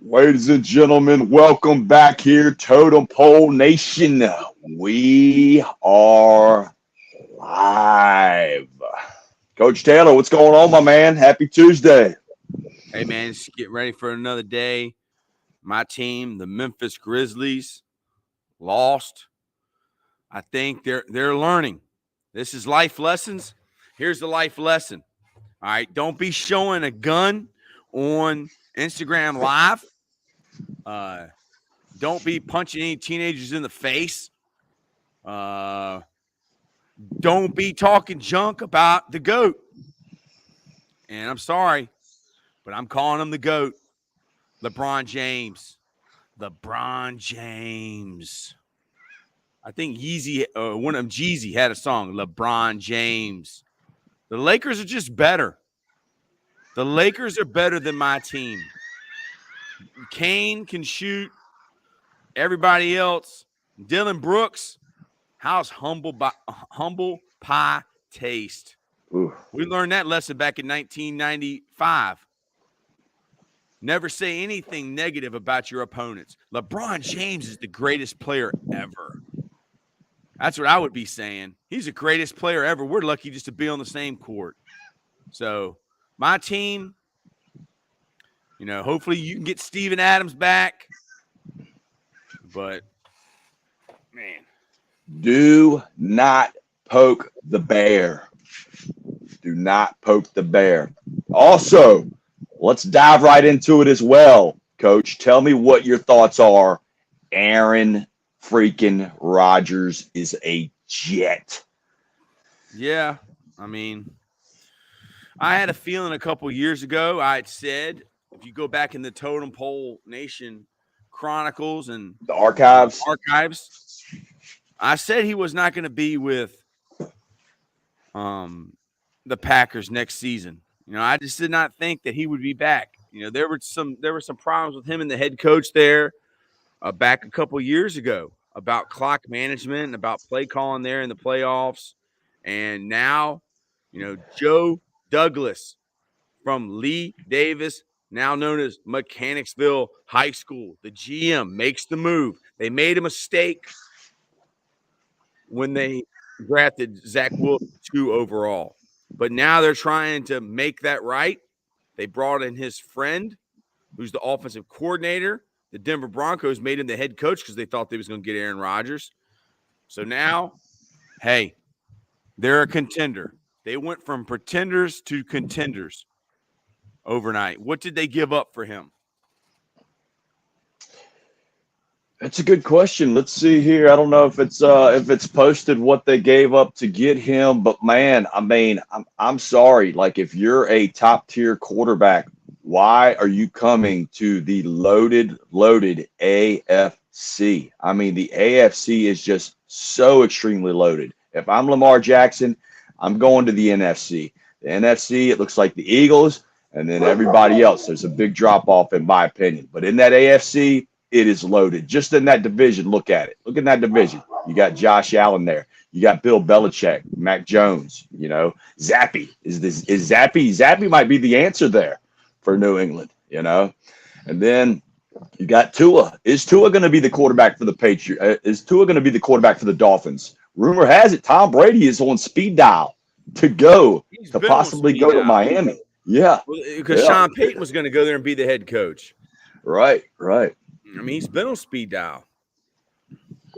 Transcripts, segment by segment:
Ladies and gentlemen, welcome back here, Totem Pole Nation. We are live. Coach Taylor, what's going on, my man? Happy Tuesday. Hey man, just get ready for another day. My team, the Memphis Grizzlies, lost. I think they're learning. This is life lessons. Here's the life lesson. All right, don't be showing a gun on Instagram Live. Uh, don't be punching any teenagers in the face. Uh, don't be talking junk about the GOAT. And I'm sorry, but I'm calling him the GOAT. LeBron James. LeBron James. I think Yeezy, one of them, Jeezy had a song, LeBron James. The Lakers are just better. The Lakers are better than my team. Kane can shoot. Everybody else, Dylan Brooks, how's humble pie taste? Ooh. We learned that lesson back in 1995. Never say anything negative about your opponents. LeBron James is the greatest player ever. That's what I would be saying. He's the greatest player ever. We're lucky just to be on the same court. So my team, hopefully you can get Steven Adams back. But, man. Do not poke the bear. Do not poke the bear. Also, let's dive right into it as well, Coach. Tell me what your thoughts are. Aaron freaking Rodgers is a Jet. Yeah, I mean, I had a feeling a couple years ago. I had said, if you go back in the Totem Pole Nation chronicles and The archives. I said he was not going to be with the Packers next season. I just did not think that he would be back. There were some problems with him and the head coach there back a couple years ago about clock management and about play calling there in the playoffs. And now, Joe Douglas from Lee Davis, now known as Mechanicsville High School, the GM, makes the move. They made a mistake when they drafted Zach Wilson 2 overall. But now they're trying to make that right. They brought in his friend, who's the offensive coordinator. The Denver Broncos made him the head coach because they thought they was going to get Aaron Rodgers. So now, hey, they're a contender. They went from pretenders to contenders overnight. What did they give up for him? That's a good question. Let's see here. I don't know if it's posted what they gave up to get him, but man, I mean, I'm sorry. Like if you're a top tier quarterback, why are you coming to the loaded AFC? I mean, the AFC is just so extremely loaded. If I'm Lamar Jackson, I'm going to the NFC. The NFC, it looks like the Eagles, and then everybody else. There's a big drop off, in my opinion. But in that AFC, it is loaded. Just in that division, look at it. Look in that division. You got Josh Allen there. You got Bill Belichick, Mac Jones. Zappy is Zappy. Zappy might be the answer there for New England. And then you got Tua. Is Tua going to be the quarterback for the Patriots? Is Tua going to be the quarterback for the Dolphins? Rumor has it Tom Brady is on speed dial to possibly go to Miami. Yeah, because Sean Payton was going to go there and be the head coach. Right. I mean, he's been on speed dial.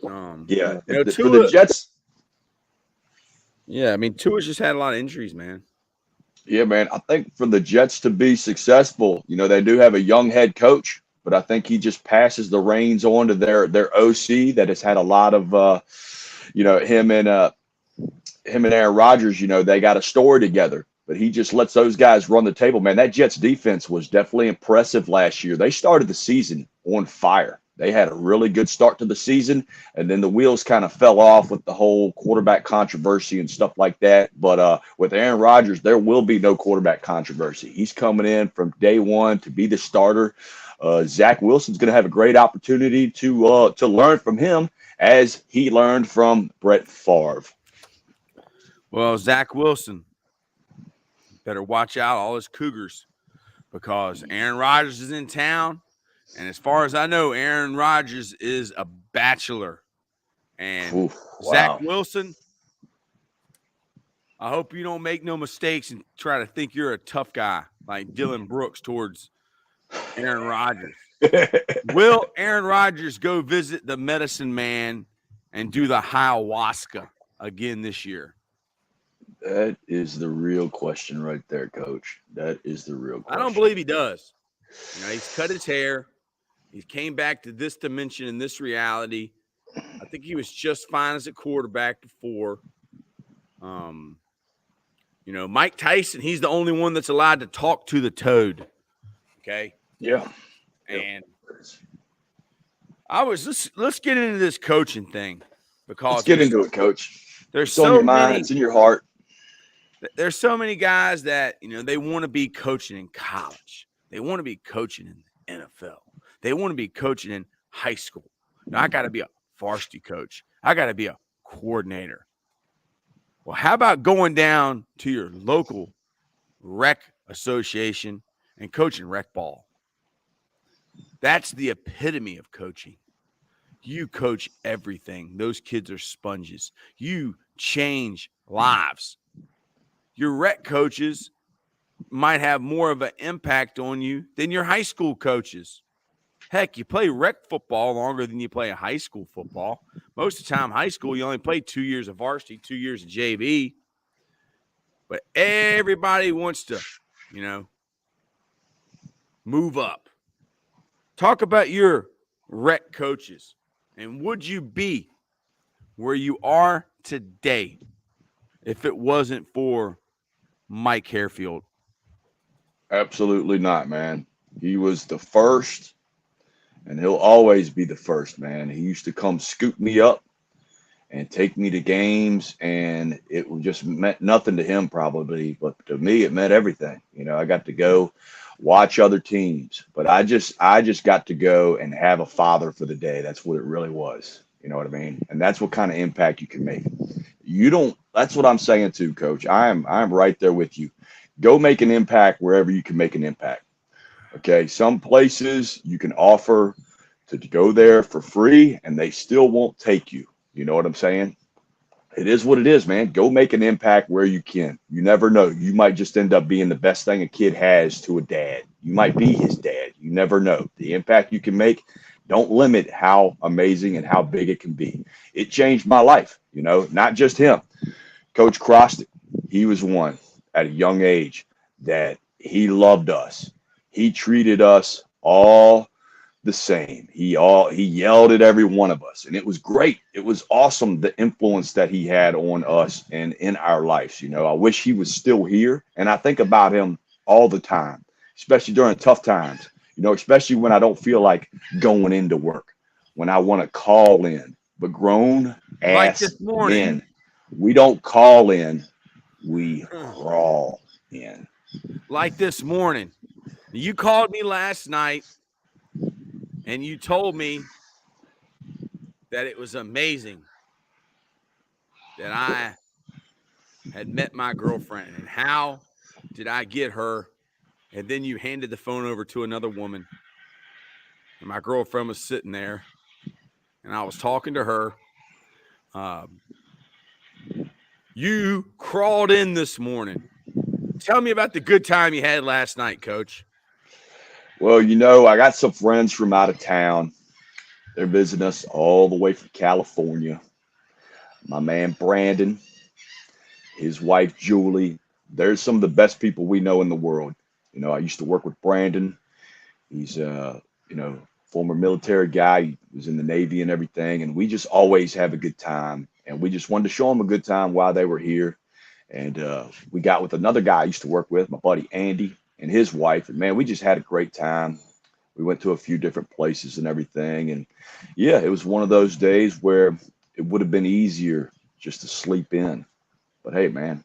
For the Jets. Yeah, I mean, Tua's just had a lot of injuries, man. Yeah, man. I think for the Jets to be successful, they do have a young head coach, but I think he just passes the reins on to their OC that has had a lot of, him and Aaron Rodgers. They got a story together, but he just lets those guys run the table, man. That Jets defense was definitely impressive last year. They started the season on fire. They had a really good start to the season, and then the wheels kind of fell off with the whole quarterback controversy and stuff like that. But with Aaron Rodgers, there will be no quarterback controversy. He's coming in from day one to be the starter. Zach Wilson's going to have a great opportunity to learn from him as he learned from Brett Favre. Well, Zach Wilson better watch out all his Cougars because Aaron Rodgers is in town. And as far as I know, Aaron Rodgers is a bachelor. And Oof, Zach wow. Wilson, I hope you don't make no mistakes and try to think you're a tough guy like Dylan Brooks towards Aaron Rodgers. Will Aaron Rodgers go visit the medicine man and do the ayahuasca again this year? That is the real question right there, Coach. That is the real I don't question. believe he does. He's cut his hair. He came back to this dimension and this reality. I think he was just fine as a quarterback before. Mike Tyson, he's the only one that's allowed to talk to the toad. Okay. Yeah. And let's get into this coaching thing because Let's get into it, Coach. There's It's on so your mind. many. It's in your heart. There's so many guys that they want to be coaching in college. They want to be coaching in the NFL. They want to be coaching in high school. Now, I got to be a varsity coach. I got to be a coordinator. Well, how about going down to your local rec association and coaching rec ball? That's the epitome of coaching. You coach everything. Those kids are sponges. You change lives. Your rec coaches might have more of an impact on you than your high school coaches. Heck, you play rec football longer than you play a high school football. Most of the time, high school, you only play 2 years of varsity, 2 years of JV. But everybody wants to, move up. Talk about your rec coaches. And would you be where you are today if it wasn't for Mike Harefield? Absolutely not, man. He was the first, and he'll always be the first, man. He used to come scoop me up and take me to games, and it just meant nothing to him probably, but to me it meant everything. I got to go watch other teams, but I just got to go and have a father for the day. That's what it really was. You know what I mean? And that's what kind of impact you can make. That's what I'm saying too, Coach. I'm right there with you. Go make an impact wherever you can make an impact. Okay. Some places you can offer to go there for free and they still won't take you. You know what I'm saying? It is what it is, man. Go make an impact where you can. You never know. You might just end up being the best thing a kid has to a dad. You might be his dad. You never know. The impact you can make, don't limit how amazing and how big it can be. It changed my life, not just him. Coach Crostic, he was one at a young age that he loved us. He treated us all the same. He yelled at every one of us, and it was great. It was awesome, the influence that he had on us and in our lives. I wish he was still here, and I think about him all the time, especially during tough times. Especially when I don't feel like going into work, when I want to call in. But grown Like ass this morning. men, we don't call in, we crawl in. Like this morning. You called me last night and you told me that it was amazing that I had met my girlfriend and how did I get her. And then you handed the phone over to another woman. And my girlfriend was sitting there and I was talking to her. You crawled in this morning. Tell me about the good time you had last night, Coach. Well, I got some friends from out of town. They're visiting us all the way from California. My man Brandon, his wife Julie. They're some of the best people we know in the world. I used to work with Brandon. He's former military guy. He was in the Navy and everything. And we just always have a good time. And we just wanted to show them a good time while they were here. And we got with another guy I used to work with, my buddy Andy and his wife. And man, we just had a great time. We went to a few different places and everything. And yeah, it was one of those days where it would have been easier just to sleep in. But hey, man.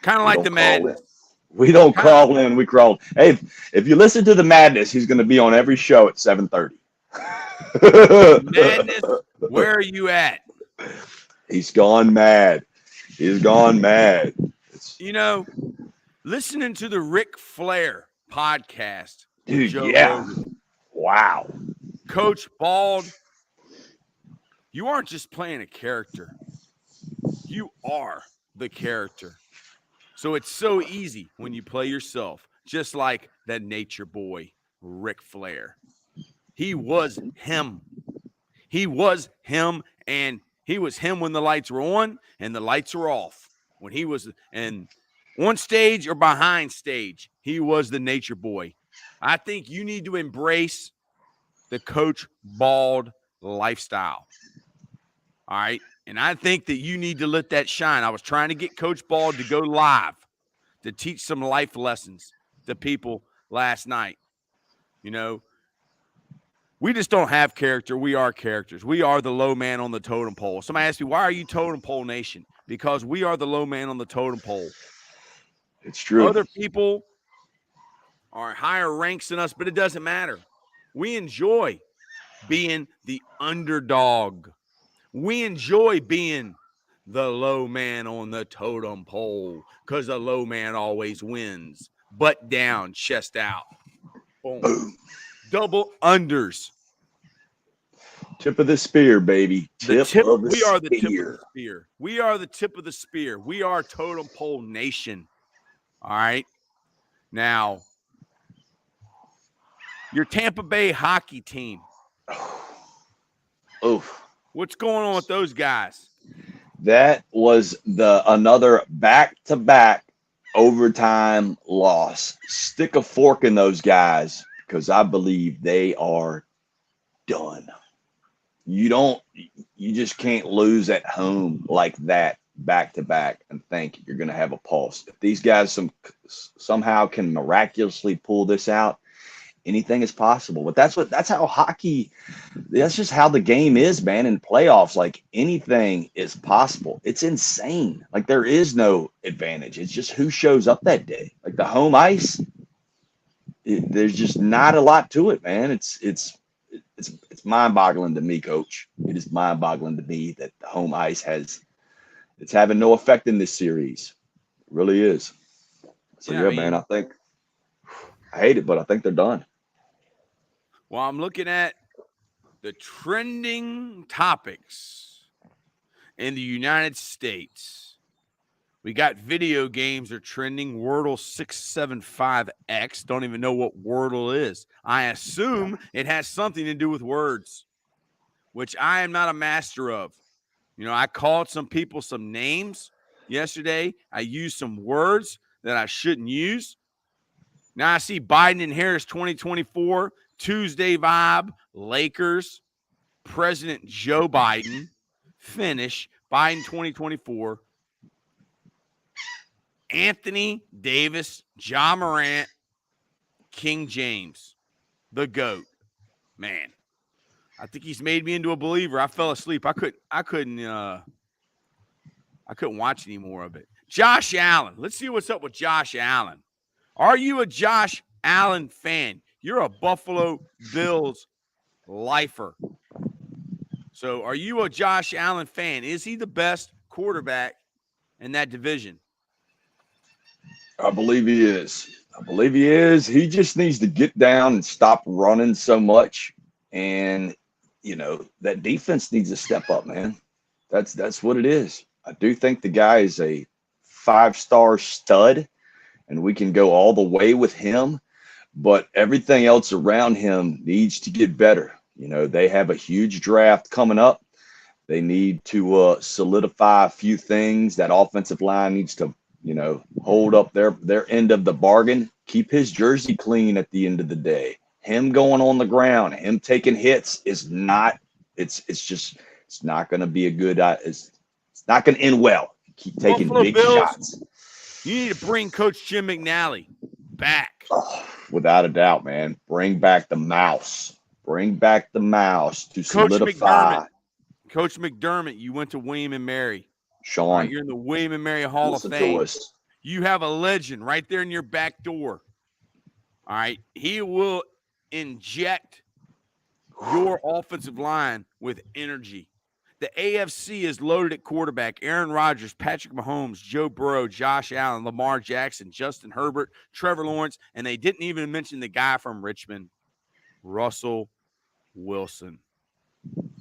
Kind of like the Madness. We don't call in, we crawl. Hey, if you listen to the Madness, he's going to be on every show at 7:30. Madness, where are you at? He's gone mad. He's gone mad. Listening to the Ric Flair podcast. Dude, Joe yeah. Rogan. Wow. Coach Bald, you aren't just playing a character. You are the character. So it's so easy when you play yourself, just like that nature boy, Ric Flair. He was him. He was him, and he was him when the lights were on and the lights were off. When he was on stage or behind stage, he was the nature boy. I think you need to embrace the Coach Bald lifestyle. All right. And I think that you need to let that shine. I was trying to get Coach Bald to go live to teach some life lessons to people last night. You know, we just don't have character. We are characters. We are the low man on the totem pole. Somebody asked me, why are you Totem Pole Nation? Because we are the low man on the totem pole. It's true. Other people are higher ranks than us, but it doesn't matter. We enjoy being the underdog. We enjoy being the low man on the totem pole because the low man always wins. Butt down, chest out. Boom. Boom. Double unders. Tip of the spear, baby. We are the tip of the spear. spear. We are the tip of the spear. We are Totem Pole Nation. All right. Now, your Tampa Bay hockey team. Oof. What's going on with those guys? That was another back-to-back overtime loss. Stick a fork in those guys because I believe they are done. You just can't lose at home like that back-to-back and think you're going to have a pulse. If these guys somehow can miraculously pull this out, anything is possible. But that's how hockey, that's just how the game is, man. In playoffs, like anything is possible. It's insane. Like there is no advantage. It's just who shows up that day. Like the home ice, there's just not a lot to it, man. It's mind-boggling to me, Coach. It is mind-boggling to me that the home ice it's having no effect in this series. It really is. So yeah, man, I hate it, but I think they're done. Well, I'm looking at the trending topics in the United States. We got video games are trending. Wordle 675X. Don't even know what Wordle is. I assume it has something to do with words, which I am not a master of. You know, I called some people some names yesterday. I used some words that I shouldn't use. Now I see Biden and Harris 2024, Tuesday vibe, Lakers, President Joe Biden, finish, Biden 2024, Anthony Davis, Ja Morant, King James, the GOAT. Man, I think he's made me into a believer. I fell asleep. I couldn't watch any more of it. Josh Allen. Let's see what's up with Josh Allen. Are you a Josh Allen fan? You're a Buffalo Bills lifer. So are you a Josh Allen fan? Is he the best quarterback in that division? I believe he is. He just needs to get down and stop running so much. And, that defense needs to step up, man. That's what it is. I do think the guy is a 5-star stud, and we can go all the way with him. But everything else around him needs to get better. They have a huge draft coming up. They need to solidify a few things. That offensive line needs to, hold up their end of the bargain. Keep his jersey clean at the end of the day. Him going on the ground, him taking hits is not. It's not going to be a good. It's not going to end well. Keep taking Buffalo big Bills, shots. You need to bring Coach Jim McNally back. Oh, without a doubt, man. Bring back the mouse. Bring back the mouse to solidify. Coach McDermott, you went to William and Mary. Sean, right, you're in the William and Mary Hall of Fame. You have a legend right there in your back door. All right. He will inject your offensive line with energy. The AFC is loaded at quarterback. Aaron Rodgers, Patrick Mahomes, Joe Burrow, Josh Allen, Lamar Jackson, Justin Herbert, Trevor Lawrence, and they didn't even mention the guy from Richmond, Russell Wilson.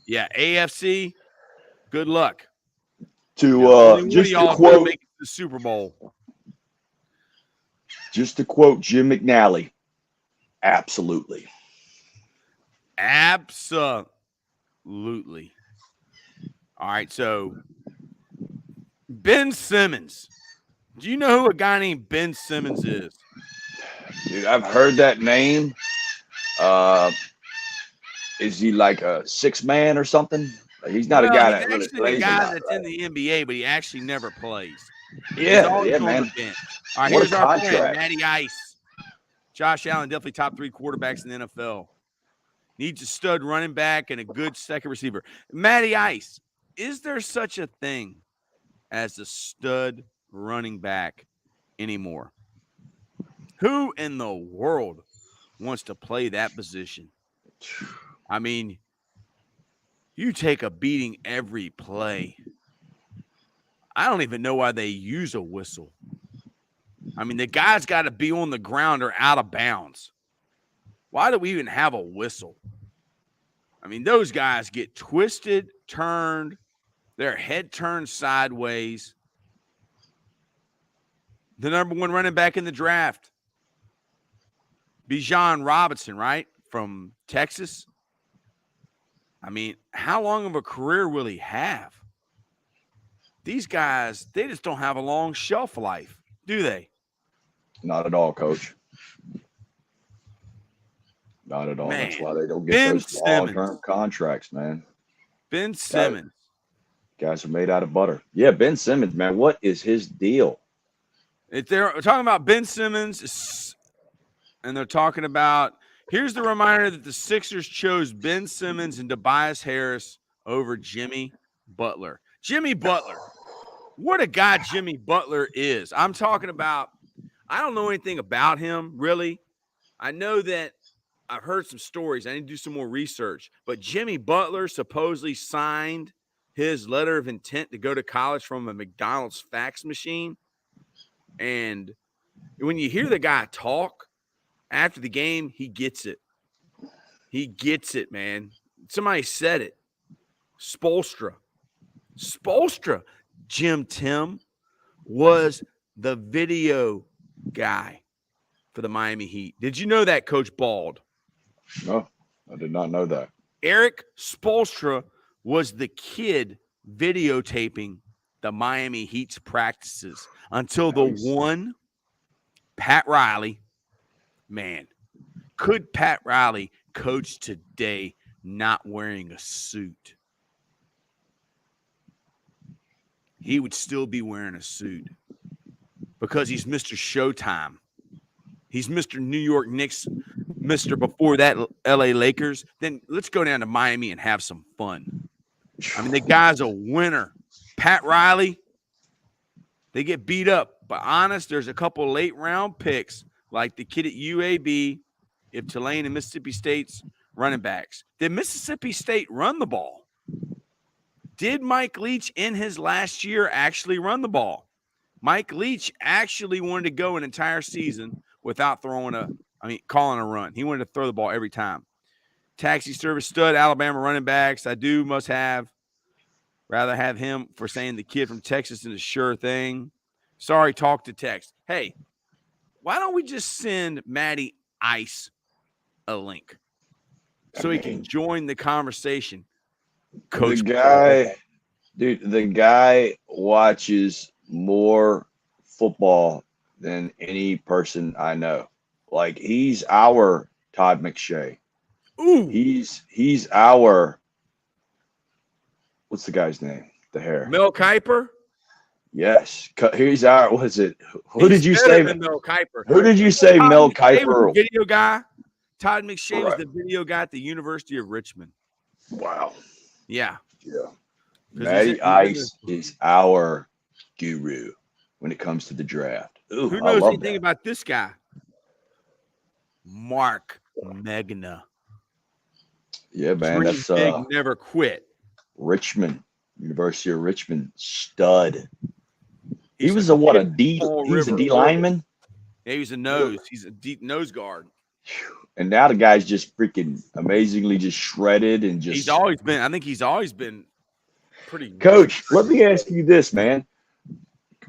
Yeah, AFC, good luck. Only one of Just to y'all is going to quote, make it to the Super Bowl. Jim McNally, absolutely. Absolutely. All right, so Ben Simmons. Do you know who a guy named Ben Simmons is? Dude, I've heard that name. Is he like a 6-man or something? He's not a Well, guy he's that really actually the plays a guy lot, that's in right? the NBA, but he actually never plays. He's Yeah, always yeah, on the man. bench. All right, What here's a our friend, contract. Matty Ice. Josh Allen, definitely top 3 quarterbacks in the NFL. Needs a stud running back and a good second receiver. Matty Ice, is there such a thing as a stud running back anymore? Who in the world wants to play that position? I mean, you take a beating every play. I don't even know why they use a whistle. I mean, the guy's got to be on the ground or out of bounds. Why do we even have a whistle? I mean, those guys get twisted, turned, their head turned sideways. The number 1 running back in the draft, Bijan Robinson, right? From Texas. I mean, how long of a career will he have? These guys, they just don't have a long shelf life, do they? Not at all, Coach. Not at all. Man, That's why they don't get Ben those Simmons. long-term contracts, man. Ben Simmons. Guys are made out of butter. Yeah, Ben Simmons, man. What is his deal? If they're talking about Ben Simmons, and they're talking about, here's the reminder that the Sixers chose Ben Simmons and Tobias Harris over Jimmy Butler. Jimmy Butler. What a guy Jimmy Butler is. I'm talking about, I don't know anything about him, really. I know that I've heard some stories. I need to do some more research. But Jimmy Butler supposedly signed his letter of intent to go to college from a McDonald's fax machine. And when you hear the guy talk after the game, he gets it. He gets it, man. Somebody said it. Spoelstra, Jim Tim, was the video guy for the Miami Heat. Did you know that, Coach Bald? No, I did not know that. Eric Spoelstra was the kid videotaping the Miami Heat's practices until the one Pat Riley. Man, could Pat Riley coach today not wearing a suit? He would still be wearing a suit because he's Mr. Showtime. He's Mr. New York Knicks, Mr. before that LA Lakers. Then let's go down to Miami and have some fun. I mean, the guy's a winner. Pat Riley, they get beat up. But honest, there's a couple late round picks like the kid at UAB, if Tulane and Mississippi State's running backs. Did Mississippi State run the ball? Did Mike Leach in his last year actually run the ball? Mike Leach actually wanted to go an entire season without calling a run. He wanted to throw the ball every time. Taxi service stud, Alabama running backs. I rather have him for saying the kid from Texas is a sure thing. Sorry, talk to text. Hey, why don't we just send Matty Ice a link so he can join the conversation? Coach, the guy watches more football than any person I know. Like, he's our Todd McShay. Ooh. He's our, what's the guy's name? The hair. Mel Kiper? Yes. He's our, what is it? Who did you say? Mel Kiper. Who did you say Mel Kiper? Video guy. Todd McShay was the video guy at the University of Richmond. Wow. Yeah. Yeah. Matty Ice is our guru when it comes to the draft. Ooh, who knows anything about this guy? Mark Megna. Yeah, man. Dream That's big, never quit. Richmond, University of Richmond stud. He was a D lineman? Yeah, he was a nose. He's a deep nose guard. And now the guy's just freaking amazingly just shredded and He's just. always been. I think he's always been pretty. Coach, let me ask you this, man.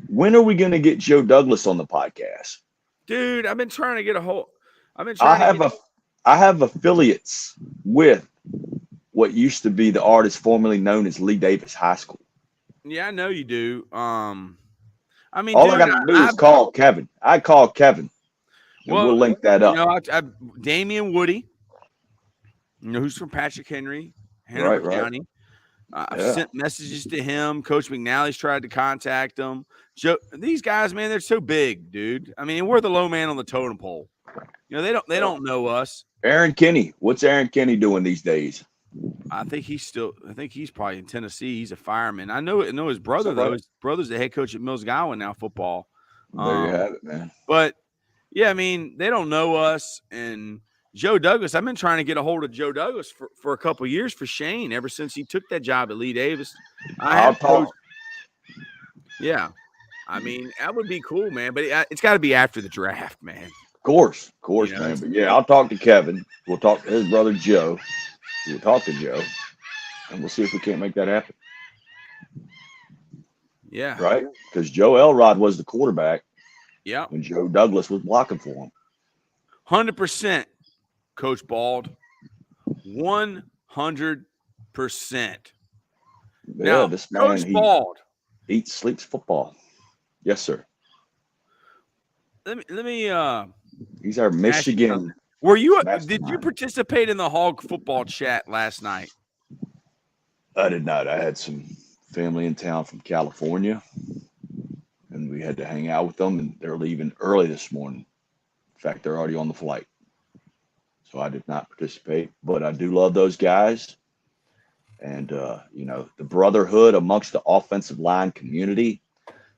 When are we going to get Joe Douglas on the podcast? Dude, I've been trying to get a hold. I've been I trying to have get. I have affiliates with what used to be the artist formerly known as Lee Davis High School. Yeah, I know you do. I mean, All I dude, got to do is call Kevin. I call Kevin, and well, we'll link that you up. know, Damian Woody, you know, who's from Patrick Henry, Hanover Right. County. I've Yeah. sent messages to him. Coach McNally's tried to contact him. Joe, these guys, man, they're so big, dude. I mean, we're the low man on the totem pole. You know, they don't know us. Aaron Kinney. What's Aaron Kinney doing these days? I think he's probably in Tennessee. He's a fireman. I know his brother, Right. though. His brother's the head coach at Mills Gowan now, football. There you have it, man. But yeah, I mean, they don't know us. And Joe Douglas, I've been trying to get a hold of Joe Douglas for a couple of years for Shane, ever since he took that job at Lee Davis. I'll talk. Yeah. I mean, that would be cool, man. But it's got to be after the draft, man. Of course, You know, man. But yeah, I'll talk to Kevin. We'll talk to his brother Joe. We'll talk to Joe, and we'll see if we can't make that happen. Yeah. Right? Because Joe Elrod was the quarterback. Yeah. When Joe Douglas was blocking for him. 100%, Coach Bald. 100%. Yeah, Now, this man, Coach Bald. Eats, sleeps football. Yes, sir. Let me He's our Michigan. Did you participate in the Hog football chat last night? I did not. I had some family in town from California, and we had to hang out with them, and they're leaving early this morning. In fact, they're already on the flight. So I did not participate, but I do love those guys. And, you know, the brotherhood amongst the offensive line community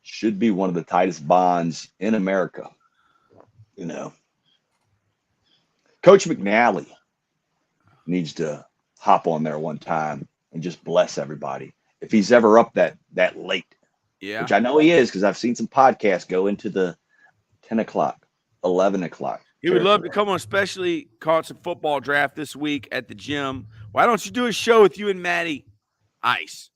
should be one of the tightest bonds in America. You know, Coach McNally needs to hop on there one time and just bless everybody. If he's ever up that late, yeah, which I know he is because I've seen some podcasts go into the 10 o'clock, 11 o'clock. He would love to come on, especially caught some football draft this week at the gym. Why don't you do a show with you and Matty Ice?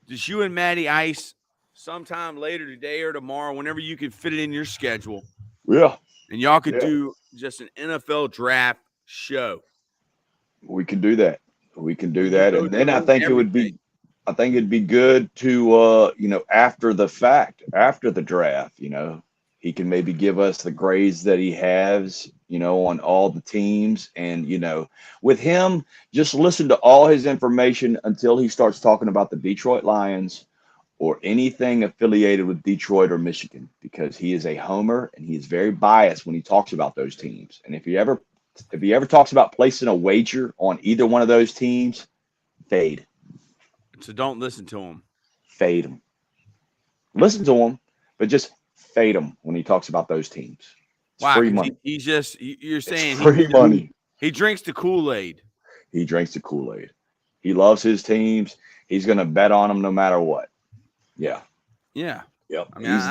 Just you and Matty Ice sometime later today or tomorrow, whenever you can fit it in your schedule. Yeah. And y'all could do just an NFL draft show. We can do that. We can do that. And then I think it'd be good to, you know, after the fact, after the draft, you know, he can maybe give us the grades that he has, you know, on all the teams. And, you know, with him, just listen to all his information until he starts talking about the Detroit Lions or anything affiliated with Detroit or Michigan, because he is a homer and he is very biased when he talks about those teams. And if he ever talks about placing a wager on either one of those teams, fade. So don't listen to him. Fade him. Listen to him, but just fade him when he talks about those teams. It's free money. He's just, you're saying it's free money. He drinks the Kool-Aid. He drinks the Kool-Aid. He loves his teams. He's going to bet on them no matter what. Yeah. Yeah. Yep. I mean, he's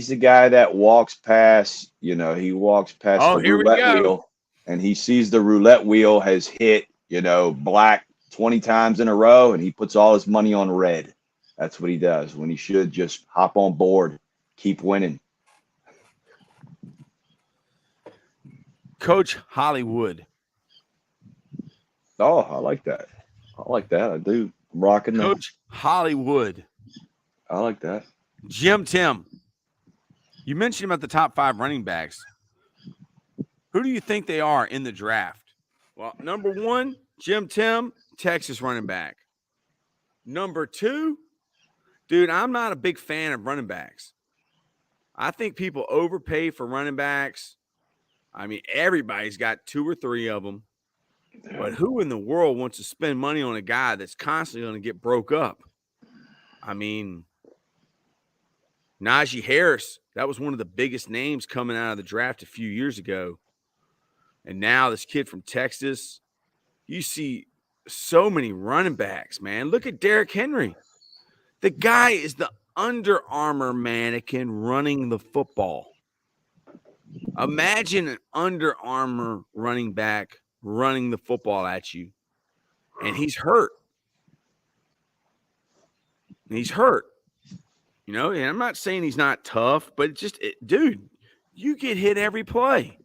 the guy that walks past, you know, he walks past the roulette wheel and he sees the roulette wheel has hit, you know, black 20 times in a row and he puts all his money on red. That's what he does when he should just hop on board, keep winning. Coach Hollywood. Oh, I like that. I do. I'm rocking Coach Hollywood. I like that. Jim Tim. You mentioned about the top 5 running backs. Who do you think they are in the draft? Well, number 1, Jim Tim, Texas running back. Number 2, dude, I'm not a big fan of running backs. I think people overpay for running backs. I mean, everybody's got 2 or 3 of them. But who in the world wants to spend money on a guy that's constantly going to get broke up? I mean, Najee Harris, that was one of the biggest names coming out of the draft a few years ago. And now this kid from Texas, you see so many running backs, man. Look at Derrick Henry. The guy is the Under Armour mannequin running the football. Imagine an Under Armour running back running the football at you, and he's hurt. He's hurt. And I'm not saying he's not tough, but dude, you get hit every play.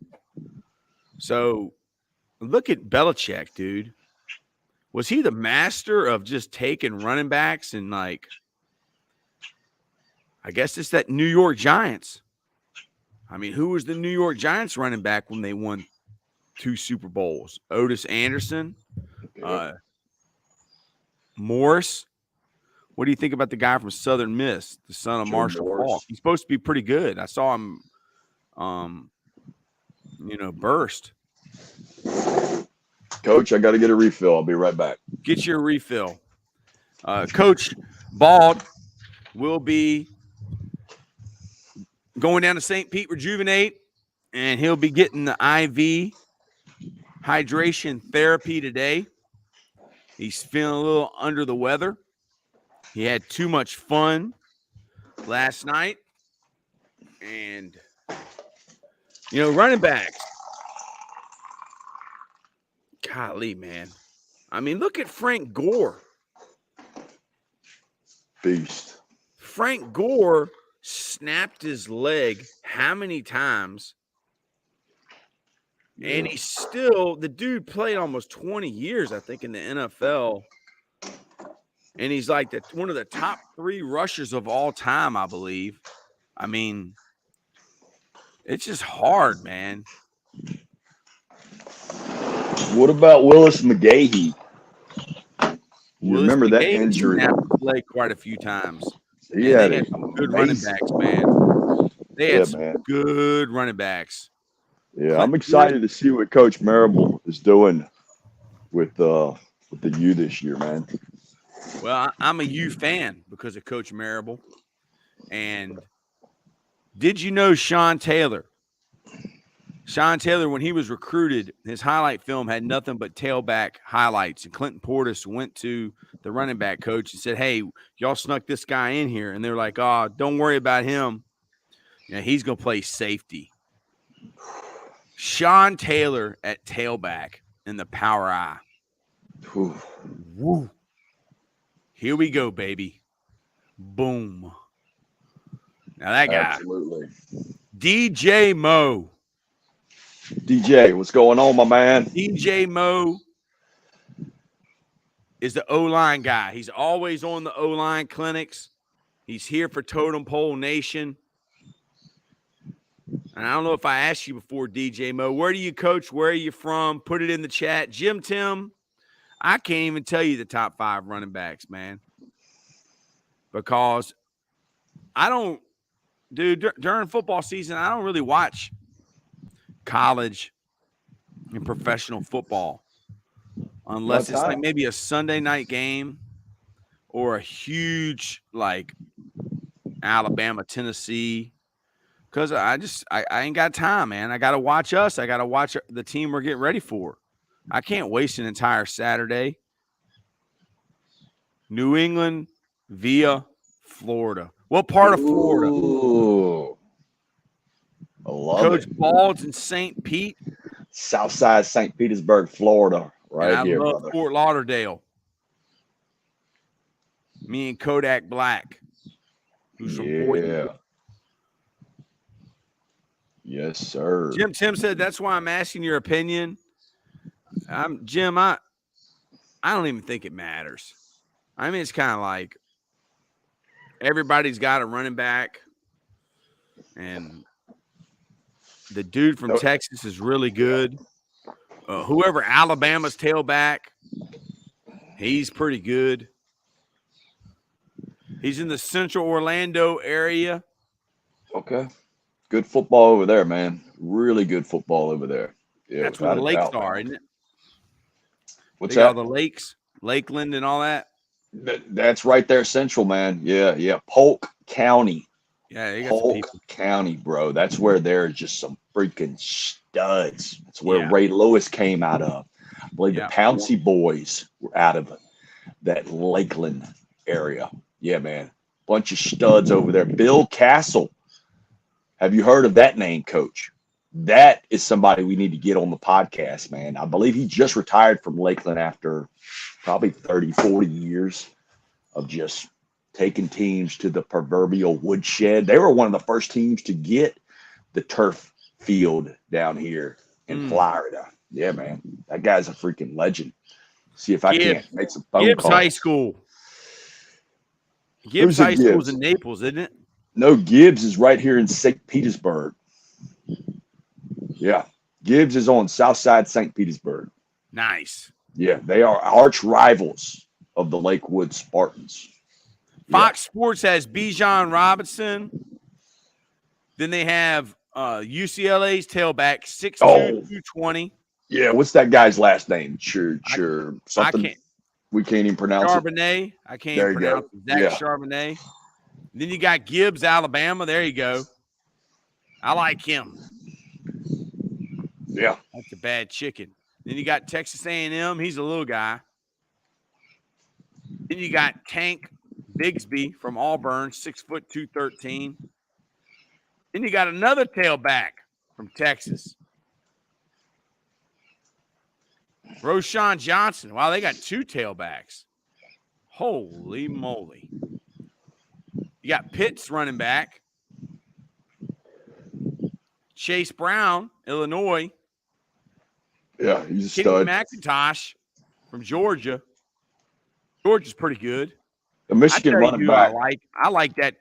So look at Belichick, dude. Was he the master of just taking running backs and I guess it's that New York Giants. I mean, who was the New York Giants running back when they won 2 Super Bowls? Otis Anderson, Morris. What do you think about the guy from Southern Miss, the son of Marshall Faulk? He's supposed to be pretty good. I saw him, burst. Coach, I got to get a refill. I'll be right back. Get your refill. Coach Bald will be going down to St. Pete Rejuvenate, and he'll be getting the IV hydration therapy today. He's feeling a little under the weather. He had too much fun last night. And, running backs. Golly, man. I mean, look at Frank Gore. Beast. Frank Gore snapped his leg how many times? Yeah. And the dude played almost 20 years, I think, in the NFL. And he's like one of the top 3 rushers of all time, I believe. I mean, it's just hard, man. What about Willis McGahee? You remember that injury? He played quite a few times. They had some good running backs, man. They had some good running backs. Yeah, I'm excited to see what Coach Marable is doing with the U this year, man. Well, I'm a U fan because of Coach Marable. And did you know Sean Taylor? Sean Taylor, when he was recruited, his highlight film had nothing but tailback highlights. And Clinton Portis went to the running back coach and said, "Hey, y'all snuck this guy in here." And they were like, "Oh, don't worry about him. He's going to play safety." Sean Taylor at tailback in the power eye. Woo. Here we go, baby. Boom. Now that guy. Absolutely. DJ Moe. DJ, what's going on, my man? DJ Moe is the O-line guy. He's always on the O-line clinics. He's here for Totem Pole Nation. And I don't know if I asked you before, DJ Moe, where do you coach? Where are you from? Put it in the chat. Jim Tim, I can't even tell you the top 5 running backs, man. Because during football season, I don't really watch college and professional football unless it's like maybe a Sunday night game or a huge Alabama, Tennessee. Because I ain't got time, man. I got to watch us. I got to watch the team we're getting ready for. I can't waste an entire Saturday. New England via Florida. What part of Florida? Ooh, I love Coach it. Bald's in St. Pete. Southside St. Petersburg, Florida, right here, love brother. Fort Lauderdale. Me and Kodak Black, who's from Boynton. Yes, sir. Jim Tim said that's why I'm asking your opinion. Jim, I don't even think it matters. I mean, it's kind of like everybody's got a running back, and the dude from Texas is really good. Whoever Alabama's tailback, he's pretty good. He's in the central Orlando area. Okay. Good football over there, man. Really good football over there. Yeah, that's where the lakes are, isn't it? What's that? All the lakes, Lakeland and all that? That's right there, central, man. Yeah. Polk County. Yeah, you got Polk County, bro. That's where there's just some freaking studs. That's where Ray Lewis came out of. I believe the Pouncey boys were out of that Lakeland area. Yeah, man. Bunch of studs over there. Bill Castle. Have you heard of that name, Coach? That is somebody we need to get on the podcast, man. I believe he just retired from Lakeland after probably 30, 40 years of just taking teams to the proverbial woodshed. They were one of the first teams to get the turf field down here in Florida. Yeah, man. That guy's a freaking legend. See if I can't make some phone Gibbs calls. High School. Gibbs Who's at High School's Gibbs? in Naples, isn't it? No, Gibbs is right here in St. Petersburg. Yeah. Gibbs is on Southside St. Petersburg. Nice. Yeah, they are arch rivals of the Lakewood Spartans. Fox Sports has Bijan Robinson. Then they have UCLA's tailback, 6'2", 220. Yeah, what's that guy's last name? Sure, something we can't even pronounce Charbonnet. I can't even pronounce it. Zach Charbonnet. Then you got Gibbs, Alabama. There you go. I like him. Yeah. That's a bad chicken. Then you got Texas A&M. He's a little guy. Then you got Tank Bigsby from Auburn, 6', 213. Then you got another tailback from Texas. Roshan Johnson. Wow, they got two tailbacks. Holy moly. You got Pitts running back. Chase Brown, Illinois. Yeah, he's a Kenny stud. McIntosh from Georgia. Georgia's pretty good. The Michigan running back. I like that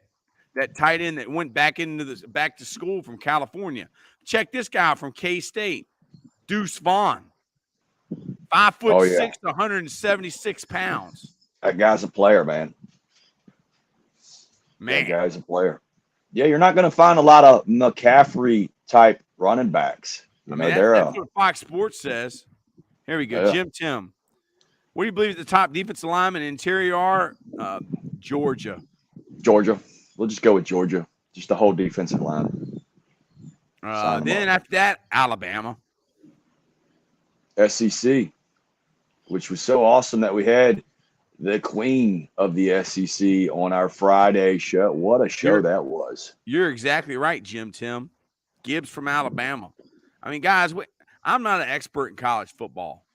tight end that went back to school from California. Check this guy out from K-State, Deuce Vaughn. 5'6", 176 pounds. That guy's a player, man. That guy's a player. Yeah, you're not going to find a lot of McCaffrey type running backs. That's what Fox Sports says. Here we go. Yeah. Jim Tim. What do you believe the top defensive lineman interior are? Georgia. We'll just go with Georgia. Just the whole defensive line. Then after that, Alabama. SEC, which was so awesome that we had the queen of the SEC on our Friday show. What a show that was. You're exactly right, Jim Tim. Gibbs from Alabama. I mean, guys, I'm not an expert in college football.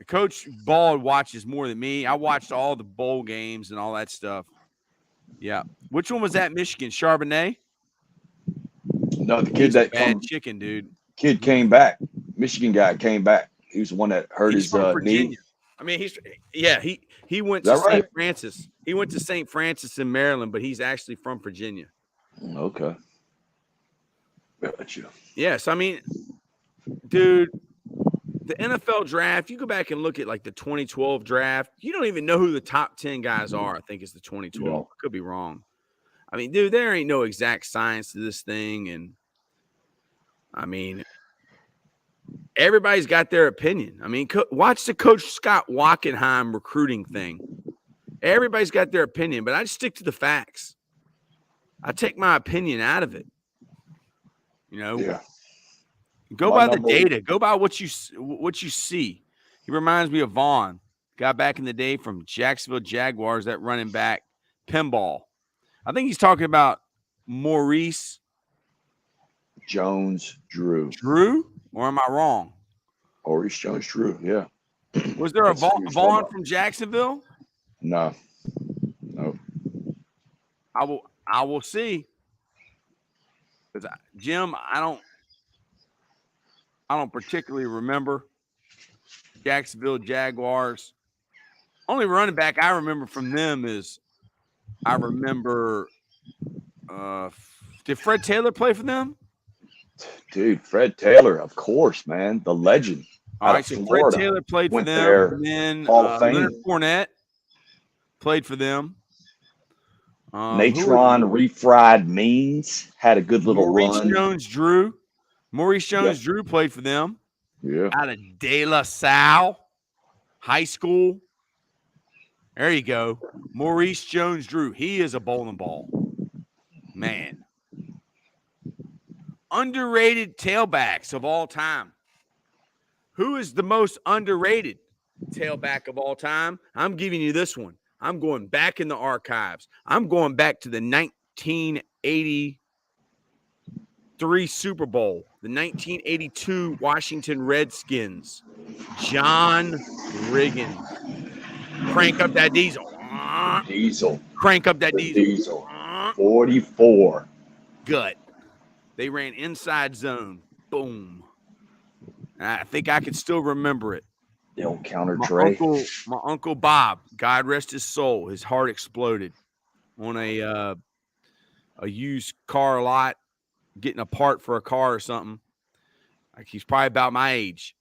Coach Ball watches more than me. I watched all the bowl games and all that stuff. Yeah. Which one was that, Michigan? Charbonnet? No, the kid that bad chicken, dude. Kid came back. Michigan guy came back. He was the one that hurt his knee. I mean, he went to St. Francis. He went to St. Francis in Maryland, but he's actually from Virginia. Okay. Gotcha. Yes, I mean, dude, the NFL draft, you go back and look at like the 2012 draft, you don't even know who the top 10 guys are. I think it's the 2012. No. I could be wrong. I mean, dude, there ain't no exact science to this thing. And I mean, everybody's got their opinion. I mean, watch the Coach Scott Wackenheim recruiting thing. Everybody's got their opinion, but I just stick to the facts. I take my opinion out of it. You know? Yeah. Go by the data. Go by what you see. He reminds me of Vaughn, guy back in the day from Jacksonville Jaguars, that running back, Pinball. I think he's talking about Maurice Jones-Drew. Drew? Or am I wrong? Maurice Jones-Drew, yeah. Was there a Vaughn from Jacksonville? No. I will see. Because Jim, I don't particularly remember Jacksonville Jaguars. Only running back I remember from them is did Fred Taylor play for them? Dude, Fred Taylor, of course, man. The legend. All right, so Fred Taylor played for them. And then Leonard Fournette played for them. Natron refried means had a good little run. Maurice Jones-Drew played for them. Yeah. Out of De La Salle High School. There you go. Maurice Jones-Drew. He is a bowling ball. Man. Underrated tailbacks of all time. Who is the most underrated tailback of all time? I'm giving you this one. I'm going back in the archives. I'm going back to the 1980 3 Super Bowl, the 1982 Washington Redskins, John Riggins. Crank up that diesel. Diesel. Crank up that The diesel. Diesel. 44. Gut. They ran inside zone. Boom. I think I can still remember it. They don't counter My Trey. uncle Bob, God rest his soul, his heart exploded on a used car lot, getting a part for a car or something. Like, he's probably about my age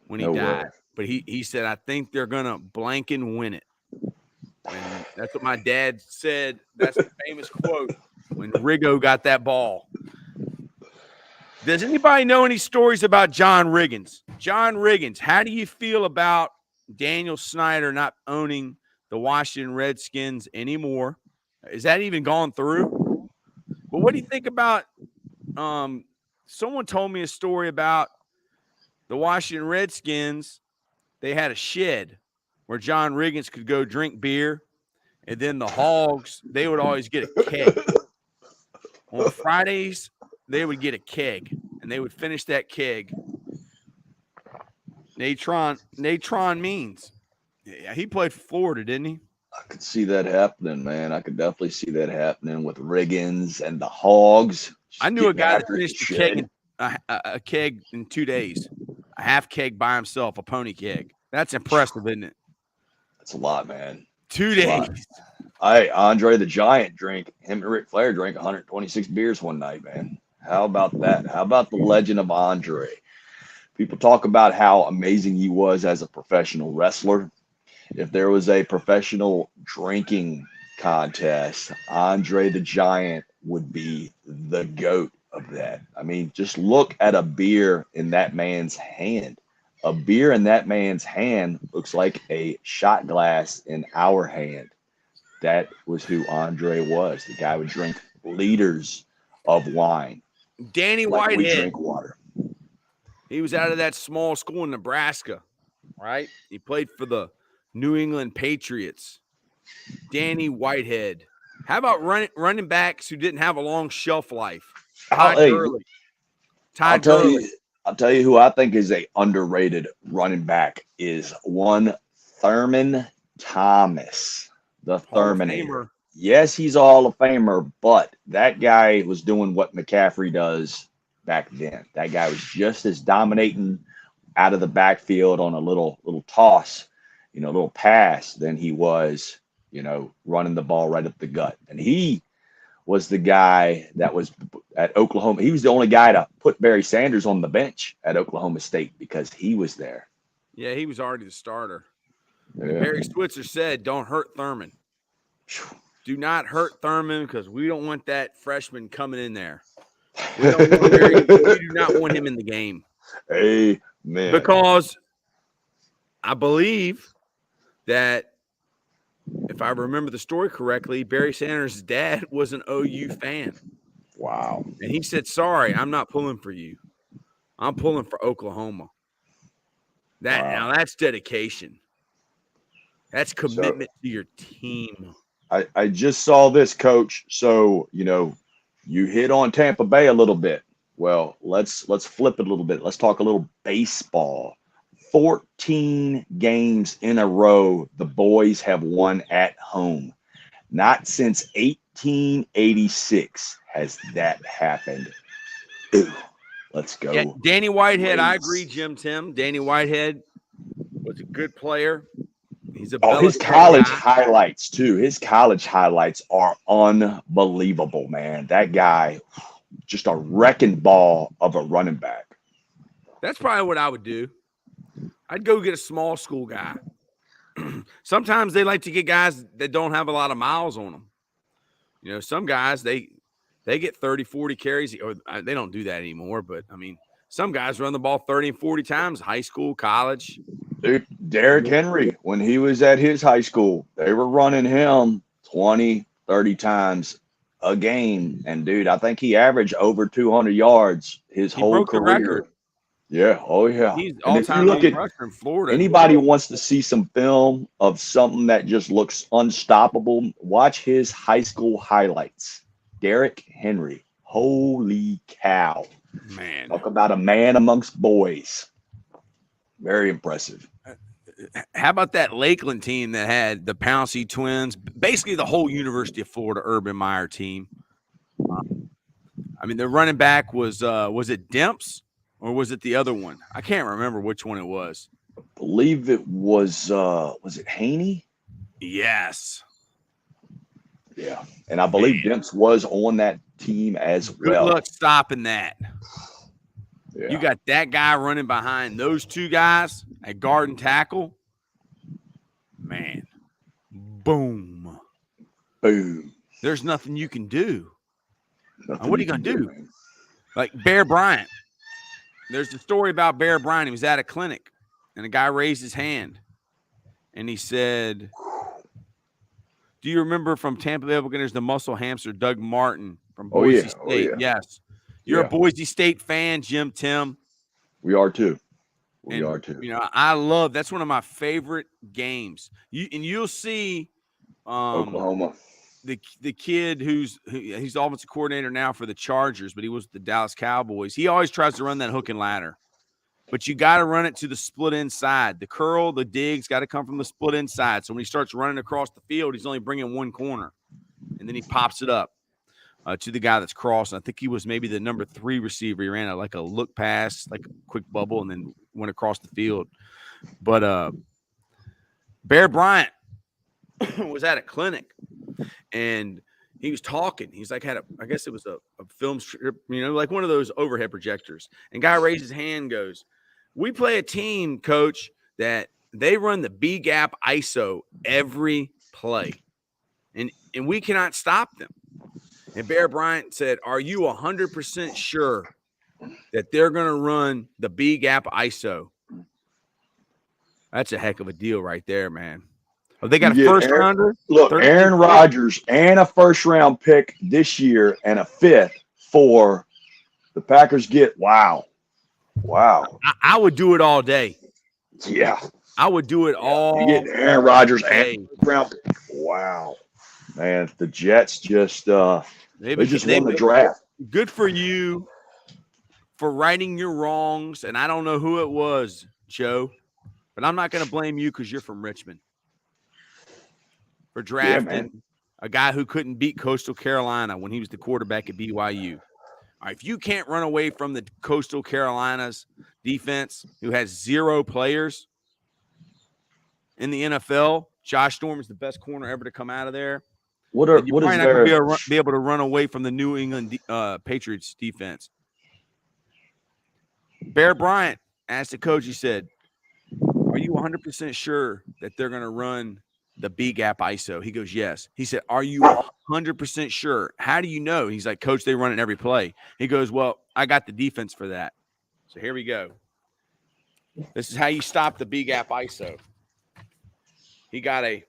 when he died. Way. But he said, I think they're gonna blank and win it. And that's what my dad said. That's the famous quote when Riggo got that ball. Does anybody know any stories about John Riggins? John Riggins, how do you feel about Daniel Snyder not owning the Washington Redskins anymore? Is that even gone through? But what do you think about someone told me a story about the Washington Redskins. They had a shed where John Riggins could go drink beer, and then the Hogs, they would always get a keg. On Fridays, they would get a keg, and they would finish that keg. Natron Means. Yeah, he played for Florida, didn't he? I could see that happening, man. I could definitely see that happening with Riggins and the Hogs. I knew a guy that finished a keg in 2 days. A half keg by himself, a pony keg. That's impressive, isn't it? That's a lot, man. 2 days. Andre the Giant him and Ric Flair drank 126 beers one night, man. How about that? How about the legend of Andre? People talk about how amazing he was as a professional wrestler. If there was a professional drinking contest, Andre the Giant would be the GOAT of that. I mean, just look at a beer in that man's hand. A beer in that man's hand looks like a shot glass in our hand. That was who Andre was. The guy would drink liters of wine. Danny like Whitehead. We drink water. He was out of that small school in Nebraska, right? He played for the New England Patriots. Danny Whitehead. How about running backs who didn't have a long shelf life? Todd Gurley. I'll tell you who I think is a underrated running back is one Thurman Thomas, the Thurminator. Yes, he's a Hall of Famer, but that guy was doing what McCaffrey does back then. That guy was just as dominating out of the backfield on a little toss, a little pass than he was, running the ball right up the gut. And he was the guy that was at Oklahoma. He was the only guy to put Barry Sanders on the bench at Oklahoma State because he was there. Yeah, he was already the starter. Yeah. Barry Switzer said, don't hurt Thurman. Do not hurt Thurman because we don't want that freshman coming in there. We do not want him in the game. Amen. Because I believe that if I remember the story correctly, Barry Sanders' dad was an OU fan. Wow. And he said, sorry, I'm not pulling for you. I'm pulling for Oklahoma. Now that's dedication. That's commitment to your team. I just saw this, Coach. So, you hit on Tampa Bay a little bit. Well, let's flip it a little bit. Let's talk a little baseball. 14 games in a row the boys have won at home. Not since 1886 has that happened. Ooh, let's go. Yeah, Danny Whitehead, I agree, Jim Tim. Danny Whitehead was a good player. He's his college highlights, too. His college highlights are unbelievable, man. That guy, just a wrecking ball of a running back. That's probably what I would do. I'd go get a small school guy. Sometimes they like to get guys that don't have a lot of miles on them. Some guys, they get 30, 40 carries, or they don't do that anymore. But, some guys run the ball 30 and 40 times, high school, college. Dude, Derrick Henry, when he was at his high school, they were running him 20, 30 times a game. And, dude, I think he averaged over 200 yards his whole career. The record. Yeah. Oh, yeah. He's all-time rusher in Florida. Anybody wants to see some film of something that just looks unstoppable, watch his high school highlights. Derrick Henry. Holy cow. Man. Talk about a man amongst boys. Very impressive. How about that Lakeland team that had the Pouncey twins, basically the whole University of Florida Urban Meyer team? I mean, the running back was it Demps or was it the other one? I can't remember which one it was. I believe it was it Haney? Yes. Yeah. And I believe Demps was on that team as well. Good luck stopping that. Yeah. You got that guy running behind those two guys at guard and tackle. Man. Boom. Boom. There's nothing you can do. Nothing What are you going to do? man. Like Bear Bryant. There's a story about Bear Bryant. He was at a clinic, and a guy raised his hand, and he said, do you remember from Tampa Bay Buccaneers the muscle hamster Doug Martin from Boise State? Oh, yeah. Yes. You're a Boise State fan, Tim. We are too. We And, are too. You know, I love that's one of my favorite games. You'll see Oklahoma. The kid he's the offensive coordinator now for the Chargers, but he was the Dallas Cowboys. He always tries to run that hook and ladder, but you got to run it to the split inside. The curl, the digs got to come from the split inside. So when he starts running across the field, he's only bringing one corner, and then he pops it up to the guy that's crossing. I think he was maybe the number 3 receiver. He ran a look pass, like a quick bubble, and then went across the field. But Bear Bryant was at a clinic, and he was talking. He's like I guess it was a film strip, like one of those overhead projectors. And guy raised his hand and goes, we play a team, coach, that they run the B gap ISO every play. And we cannot stop them. And Bear Bryant said, are you 100% sure that they're going to run the B gap ISO? That's a heck of a deal right there, man. Oh, they got a first rounder. Look, Aaron Rodgers and a first round pick this year and a 5th for the Packers get. Wow. I would do it all day. Yeah. I would do it all. You get Aaron Rodgers and round pick. Wow. Man, the Jets just they just won the draft. Good for you for righting your wrongs. And I don't know who it was, Joe, but I'm not going to blame you because you're from Richmond. For drafting a guy who couldn't beat Coastal Carolina when he was the quarterback at BYU. All right, if you can't run away from the Coastal Carolina's defense, who has 0 players in the NFL, Josh Norman is the best corner ever to come out of there. What is not going to be able to run away from the New England Patriots defense. Bear Bryant asked the coach, he said, are you 100% sure that they're going to run the B gap ISO? He goes, yes. He said, are you 100% sure? How do you know? He's like, coach, they run it every play. He goes, well, I got the defense for that. So here we go. This is how you stop the B gap ISO. He got let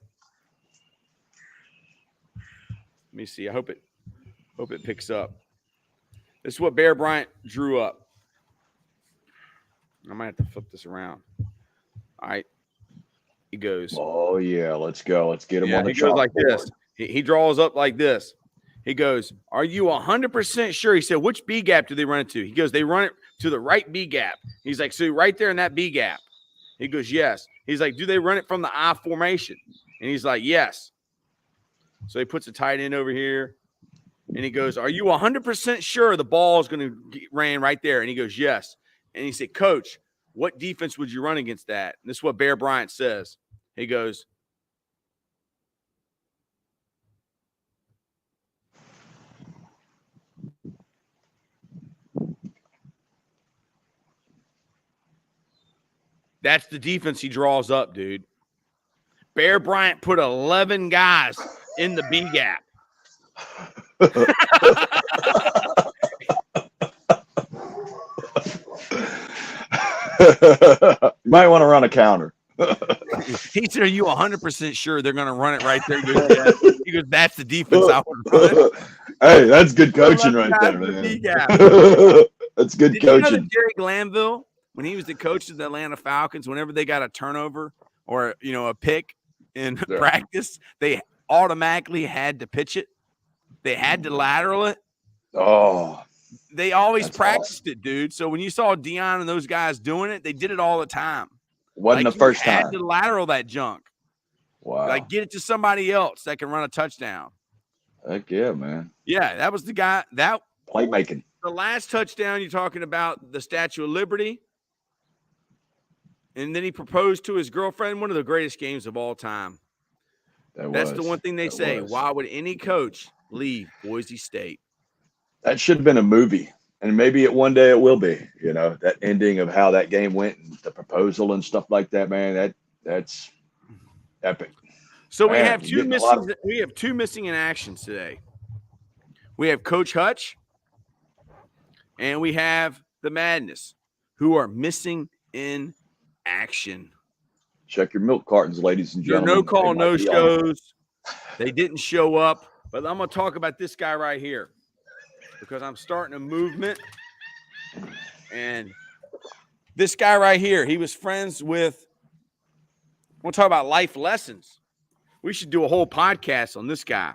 me see. I hope it picks up. This is what Bear Bryant drew up. I might have to flip this around. All right. He goes. Oh, yeah. Let's go. Let's get him on the chalkboard. He goes like this. He draws up like this. He goes, are you 100% sure? He said, which B gap do they run it to? He goes, they run it to the right B gap. He's like, so right there in that B gap. He goes, yes. He's like, do they run it from the I formation? And he's like, yes. So he puts a tight end over here. And he goes, are you 100% sure the ball is going to get ran right there? And he goes, yes. And he said, coach, what defense would you run against that? And this is what Bear Bryant says. He goes, that's the defense he draws up, dude. Bear Bryant put 11 guys in the B gap. You might want to run a counter. He said, are you 100% sure they're going to run it right there? He goes, yeah. He goes, that's the defense I would run. Hey, that's good coaching right there, man. That's good Did coaching. You know Jerry Glanville, when he was the coach of the Atlanta Falcons, whenever they got a turnover or, a pick in practice, they automatically had to pitch it. They had to lateral it. Oh, They always that's practiced awesome. it, dude. So when you saw Deion and those guys doing it, they did it all the time. Wasn't the Like, you first had time. to lateral that junk. Wow. Like, get it to somebody else that can run a touchdown. Heck yeah, man. Yeah, that was the guy. That Playmaking. the last touchdown, you're talking about the Statue of Liberty. And then he proposed to his girlfriend. One of the greatest games of all time. That's the one thing they That say. was. Why would any coach leave Boise State? That should have been a movie. And maybe one day it will be, you know, that ending of how that game went and the proposal and stuff like that, man. That's epic. So we Man, have you're two getting a lot missing. of We have two missing in actions today. We have Coach Hutch and we have the Madness, who are missing in action. check your milk cartons, ladies and There are no gentlemen. They call, might no be on. shows. They didn't show up. But I'm going to talk about this guy right here because I'm starting a movement. And this guy right here, he was friends with, we'll talk about life lessons. We should do a whole podcast on this guy.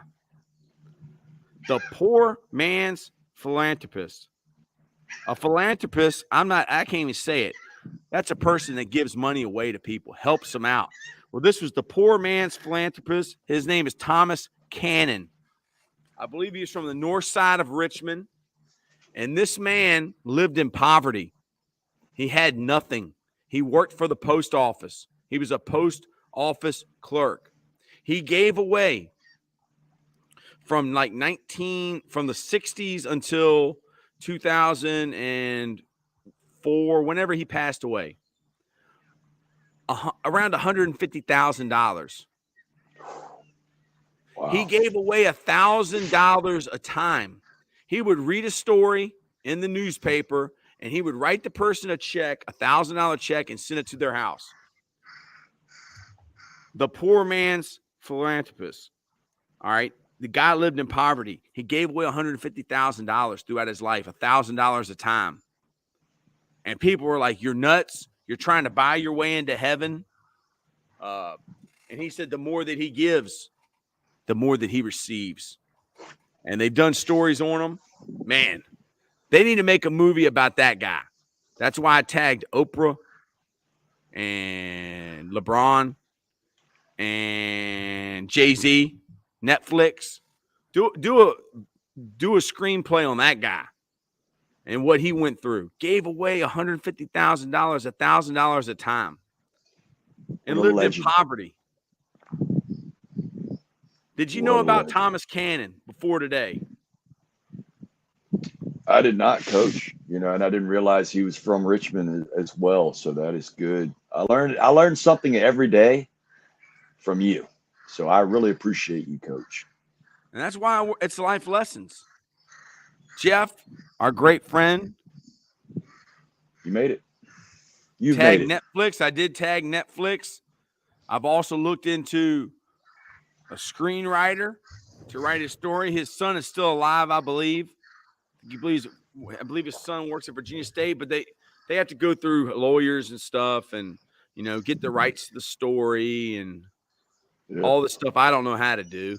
The poor man's philanthropist. A philanthropist, I can't even say it. That's a person that gives money away to people, helps them out. Well, this was the poor man's philanthropist. His name is Thomas Cannon. I believe he's from the north side of Richmond. And this man lived in poverty. He had nothing. He worked for the post office. He was a post office clerk. He gave away from like from the 60s until 2004, whenever he passed away, around $150,000. Wow. He gave away $1,000 a time. He would read a story in the newspaper, and he would write the person a check, $1,000 check, and send it to their house. The poor man's philanthropist. All right. The guy lived in poverty. He gave away $150,000 throughout his life, $1,000 a time. And people were like, "You're nuts. You're trying to buy your way into heaven." And he said the more that he gives, the more that he receives. And they've done stories on him. Man, they need to make a movie about that guy. That's why I tagged Oprah and LeBron and Jay-Z, Netflix. Do a screenplay on that guy and what he went through. Gave away $150,000, $1,000 a time, and lived in poverty. Did you know about Thomas Cannon before today? I did not, Coach. You know, and I didn't realize he was from Richmond as well. So that is good. I learned something every day from you. So I really appreciate you, Coach. And that's why it's life lessons. Jeff, our great friend. You made it. You tagged made it. Netflix. I did tag Netflix. I've also looked into a screenwriter to write a story. His son is still alive, I believe. I believe his son works at Virginia State, but they have to go through lawyers and stuff and, you know, get the rights to the story and all the stuff I don't know how to do.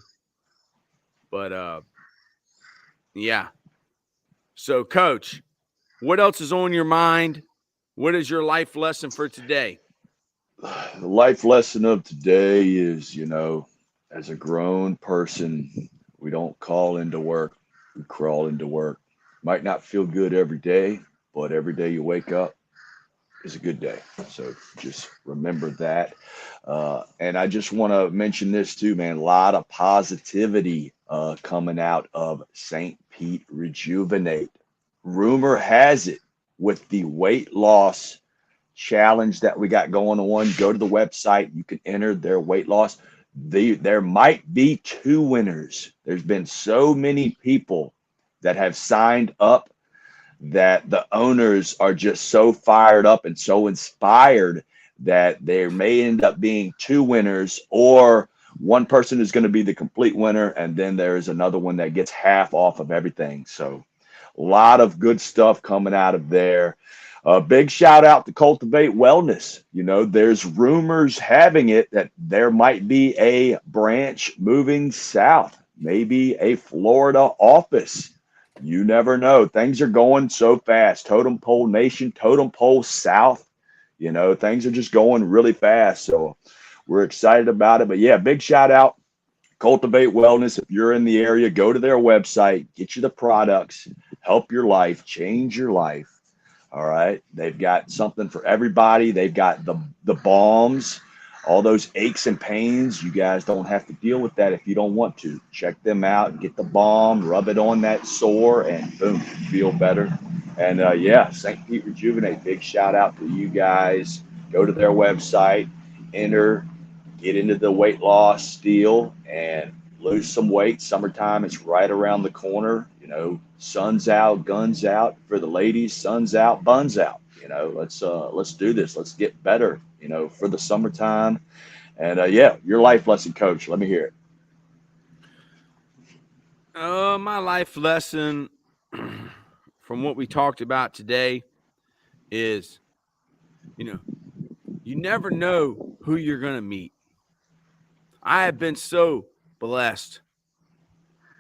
But, yeah. So, Coach, what else is on your mind? What is your life lesson for today? The life lesson of today is, you know, as a grown person, we don't call into work. We crawl into work. Might not feel good every day, but every day you wake up is a good day. So just remember that. And I just want to mention this too, man. A lot of positivity coming out of St. Pete Rejuvenate. Rumor has it with the weight loss challenge that we got going on, go to the website. You can enter their weight loss. There might be 2 winners. There's been so many people that have signed up that the owners are just so fired up and so inspired that there may end up being 2 winners, or one person is going to be the complete winner, and then there's another one that gets half off of everything. So a lot of good stuff coming out of there. A big shout out to Cultivate Wellness. You know, there's rumors having it that there might be a branch moving south, maybe a Florida office. You never know. Things are going so fast. Totem Pole Nation, Totem Pole South. Things are just going really fast. So we're excited about it. But yeah, big shout out. Cultivate Wellness. If you're in the area, go to their website, get you the products, help your life, change your life. All right. They've got something for everybody. They've got the balms, all those aches and pains. You guys don't have to deal with that if you don't want to. Check them out, get the balm, rub it on that sore, and boom, feel better. And yeah, St. Pete Rejuvenate, big shout out to you guys. Go to their website, get into the weight loss deal, and lose some weight. Summertime is right around the corner. Sun's out, guns out for the ladies. Sun's out, buns out. Let's do this. Let's get better. For the summertime. And yeah, your life lesson, Coach. Let me hear it. My life lesson from what we talked about today is, you never know who you're going to meet. I have been so blessed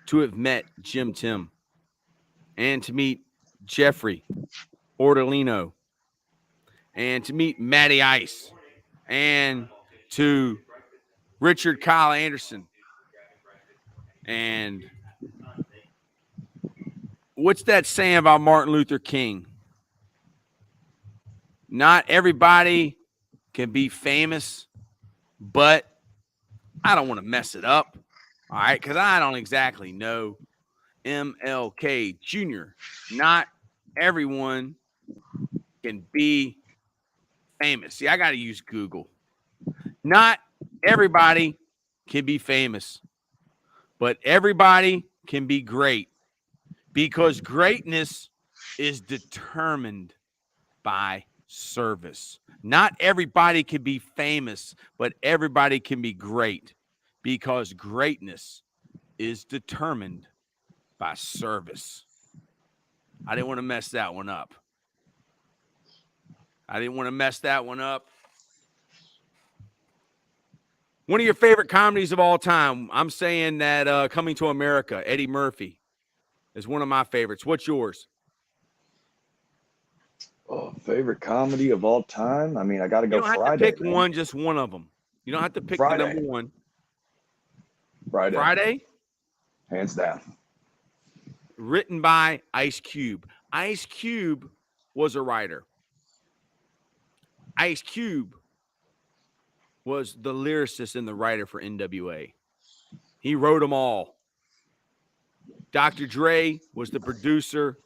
to have met Jim Tim and to meet Jeffrey Ortolino and to meet Matty Ice and to Richard Kyle Anderson. And what's that saying about Martin Luther King? Not everybody can be famous, but I don't want to mess it up. All right, because I don't exactly know MLK Jr. Not everyone can be famous. See, I got to use Google. Not everybody can be famous, but everybody can be great, because greatness is determined by service. Not everybody can be famous, but everybody can be great, because greatness is determined by service. I didn't want to mess that one up. One of your favorite comedies of all time. I'm saying that Coming to America, Eddie Murphy, is one of my favorites. What's yours? Oh, favorite comedy of all time? I mean, I got to go Friday. You don't have to pick one, just one of them. You don't have to pick the number one. Friday? Hands down. Written by Ice Cube. Ice Cube was a writer. Ice Cube was the lyricist and the writer for NWA. He wrote them all. Dr. Dre was the producer.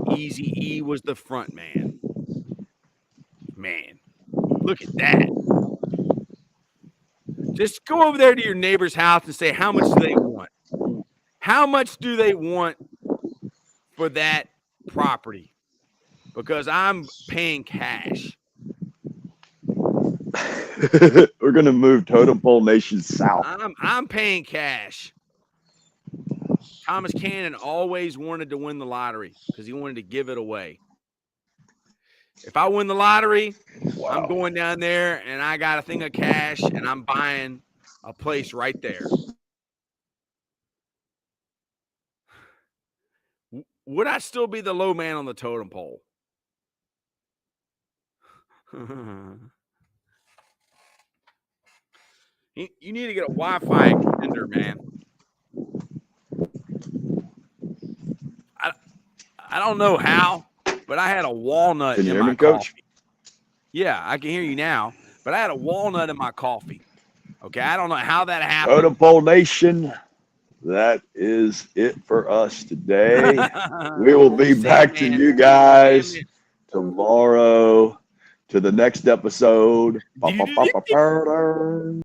Eazy-E was the front man. Man, look at that. Just go over there to your neighbor's house and say, how much do they want? How much do they want for that property? Because I'm paying cash. We're going to move Totem Pole Nation south. I'm paying cash. Thomas Cannon always wanted to win the lottery because he wanted to give it away. If I win the lottery, wow, I'm going down there and I got a thing of cash and I'm buying a place right there. Would I still be the low man on the totem pole? You need to get a Wi-Fi extender, man. I don't know how, but I had a walnut in my coffee. Yeah, I can hear you now, but I had a walnut in my coffee. Okay, I don't know how that happened. Totem Pole Nation, that is it for us today. We will be back to you guys tomorrow to the next episode.